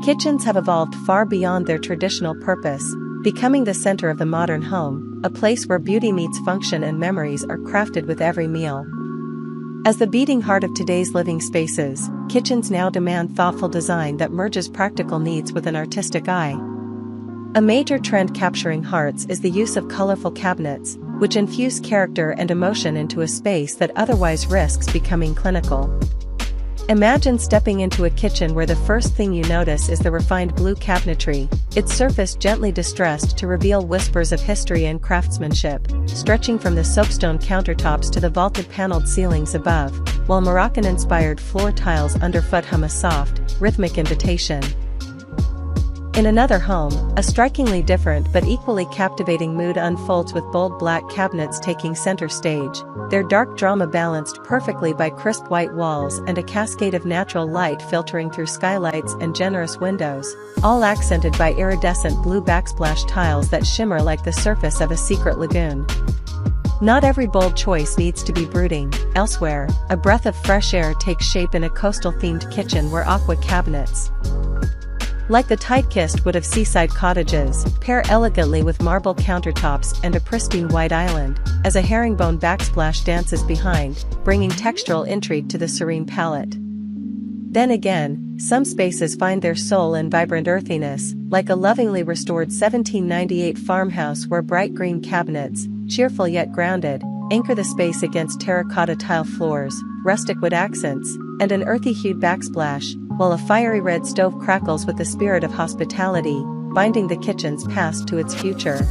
Kitchens have evolved far beyond their traditional purpose, becoming the center of the modern home, a place where beauty meets function and memories are crafted with every meal. As the beating heart of today's living spaces, kitchens now demand thoughtful design that merges practical needs with an artistic eye. A major trend capturing hearts is the use of colorful cabinets, which infuse character and emotion into a space that otherwise risks becoming clinical. Imagine stepping into a kitchen where the first thing you notice is the refined blue cabinetry, its surface gently distressed to reveal whispers of history and craftsmanship, stretching from the soapstone countertops to the vaulted paneled ceilings above, while Moroccan-inspired floor tiles underfoot hum a soft, rhythmic invitation. In another home, a strikingly different but equally captivating mood unfolds with bold black cabinets taking center stage, their dark drama balanced perfectly by crisp white walls and a cascade of natural light filtering through skylights and generous windows, all accented by iridescent blue backsplash tiles that shimmer like the surface of a secret lagoon. Not every bold choice needs to be brooding. Elsewhere, a breath of fresh air takes shape in a coastal-themed kitchen where aqua cabinets, like the tight-kissed wood of seaside cottages, pair elegantly with marble countertops and a pristine white island, as a herringbone backsplash dances behind, bringing textural intrigue to the serene palette. Then again, some spaces find their soul in vibrant earthiness, like a lovingly restored 1798 farmhouse where bright green cabinets, cheerful yet grounded, anchor the space against terracotta tile floors, rustic wood accents, and an earthy-hued backsplash, while a fiery red stove crackles with the spirit of hospitality, binding the kitchen's past to its future.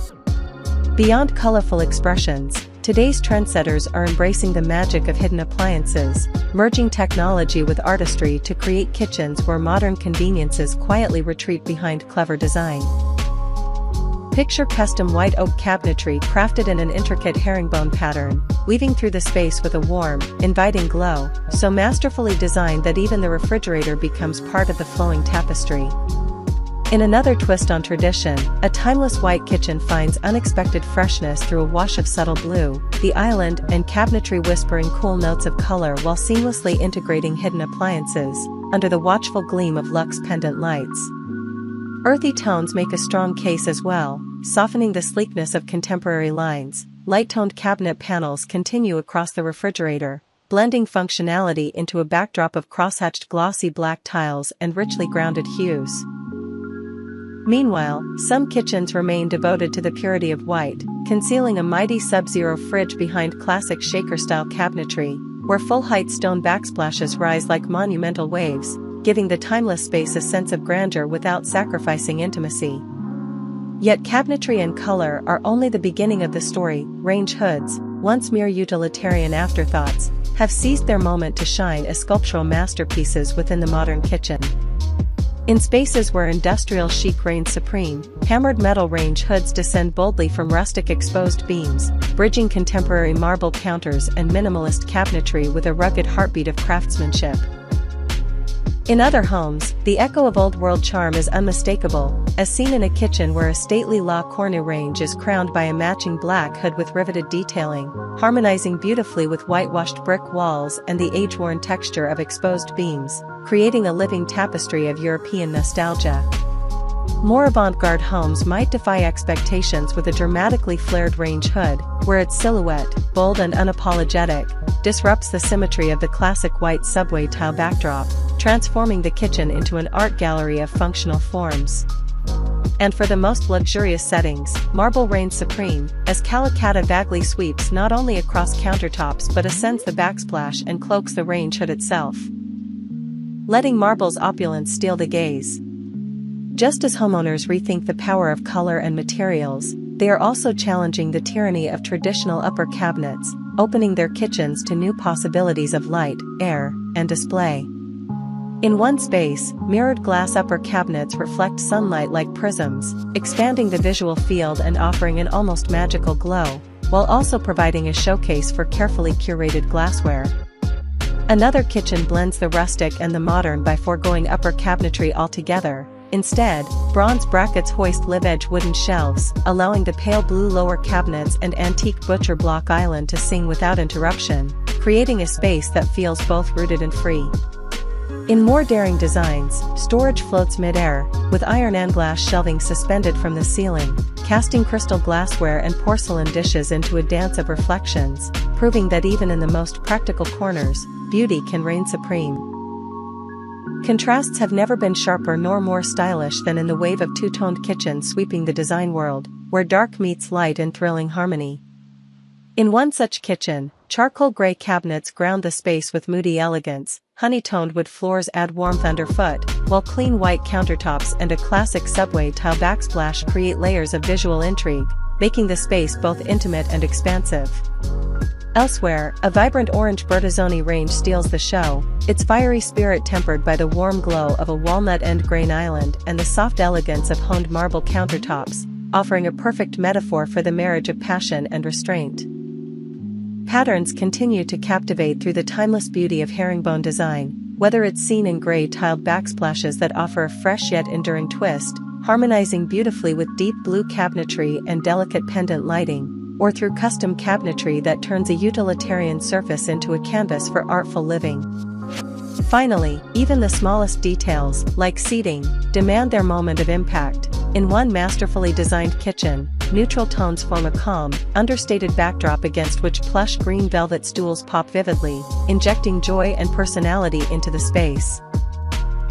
Beyond colorful expressions, today's trendsetters are embracing the magic of hidden appliances, merging technology with artistry to create kitchens where modern conveniences quietly retreat behind clever design. Picture custom white oak cabinetry crafted in an intricate herringbone pattern, weaving through the space with a warm, inviting glow, so masterfully designed that even the refrigerator becomes part of the flowing tapestry. In another twist on tradition, a timeless white kitchen finds unexpected freshness through a wash of subtle blue, the island and cabinetry whispering cool notes of color while seamlessly integrating hidden appliances, under the watchful gleam of luxe pendant lights. Earthy tones make a strong case as well, softening the sleekness of contemporary lines. Light-toned cabinet panels continue across the refrigerator, blending functionality into a backdrop of crosshatched glossy black tiles and richly grounded hues. Meanwhile, some kitchens remain devoted to the purity of white, concealing a mighty sub-zero fridge behind classic shaker-style cabinetry, where full-height stone backsplashes rise like monumental waves, giving the timeless space a sense of grandeur without sacrificing intimacy. Yet cabinetry and color are only the beginning of the story. Range hoods, once mere utilitarian afterthoughts, have seized their moment to shine as sculptural masterpieces within the modern kitchen. In spaces where industrial chic reigns supreme, hammered metal range hoods descend boldly from rustic exposed beams, bridging contemporary marble counters and minimalist cabinetry with a rugged heartbeat of craftsmanship. In other homes, the echo of old-world charm is unmistakable, as seen in a kitchen where a stately La Cornue range is crowned by a matching black hood with riveted detailing, harmonizing beautifully with whitewashed brick walls and the age-worn texture of exposed beams, creating a living tapestry of European nostalgia. More avant-garde homes might defy expectations with a dramatically flared range hood, where its silhouette, bold and unapologetic, disrupts the symmetry of the classic white subway tile backdrop, transforming the kitchen into an art gallery of functional forms. And for the most luxurious settings, marble reigns supreme, as Calacatta vaguely sweeps not only across countertops but ascends the backsplash and cloaks the range hood itself, letting marble's opulence steal the gaze. Just as homeowners rethink the power of color and materials, they are also challenging the tyranny of traditional upper cabinets, opening their kitchens to new possibilities of light, air, and display. In one space, mirrored glass upper cabinets reflect sunlight like prisms, expanding the visual field and offering an almost magical glow, while also providing a showcase for carefully curated glassware. Another kitchen blends the rustic and the modern by foregoing upper cabinetry altogether. Instead, bronze brackets hoist live-edge wooden shelves, allowing the pale blue lower cabinets and antique butcher block island to sing without interruption, creating a space that feels both rooted and free. In more daring designs, storage floats mid-air, with iron and glass shelving suspended from the ceiling, casting crystal glassware and porcelain dishes into a dance of reflections, proving that even in the most practical corners, beauty can reign supreme. Contrasts have never been sharper nor more stylish than in the wave of two-toned kitchens sweeping the design world, where dark meets light in thrilling harmony. In one such kitchen, charcoal gray cabinets ground the space with moody elegance, honey-toned wood floors add warmth underfoot, while clean white countertops and a classic subway tile backsplash create layers of visual intrigue, making the space both intimate and expansive. Elsewhere, a vibrant orange Bertazzoni range steals the show, its fiery spirit tempered by the warm glow of a walnut end grain island and the soft elegance of honed marble countertops, offering a perfect metaphor for the marriage of passion and restraint. Patterns continue to captivate through the timeless beauty of herringbone design, whether it's seen in gray tiled backsplashes that offer a fresh yet enduring twist, harmonizing beautifully with deep blue cabinetry and delicate pendant lighting, or through custom cabinetry that turns a utilitarian surface into a canvas for artful living. Finally, even the smallest details, like seating, demand their moment of impact. In one masterfully designed kitchen, neutral tones form a calm, understated backdrop against which plush green velvet stools pop vividly, injecting joy and personality into the space.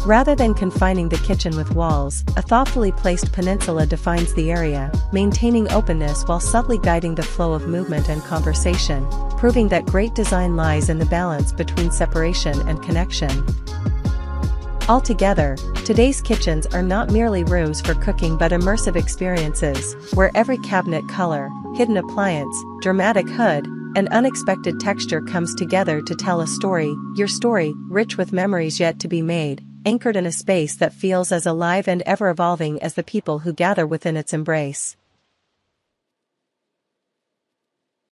Rather than confining the kitchen with walls, a thoughtfully placed peninsula defines the area, maintaining openness while subtly guiding the flow of movement and conversation, proving that great design lies in the balance between separation and connection. Altogether, today's kitchens are not merely rooms for cooking but immersive experiences, where every cabinet color, hidden appliance, dramatic hood, and unexpected texture comes together to tell a story, your story, rich with memories yet to be made, anchored in a space that feels as alive and ever-evolving as the people who gather within its embrace.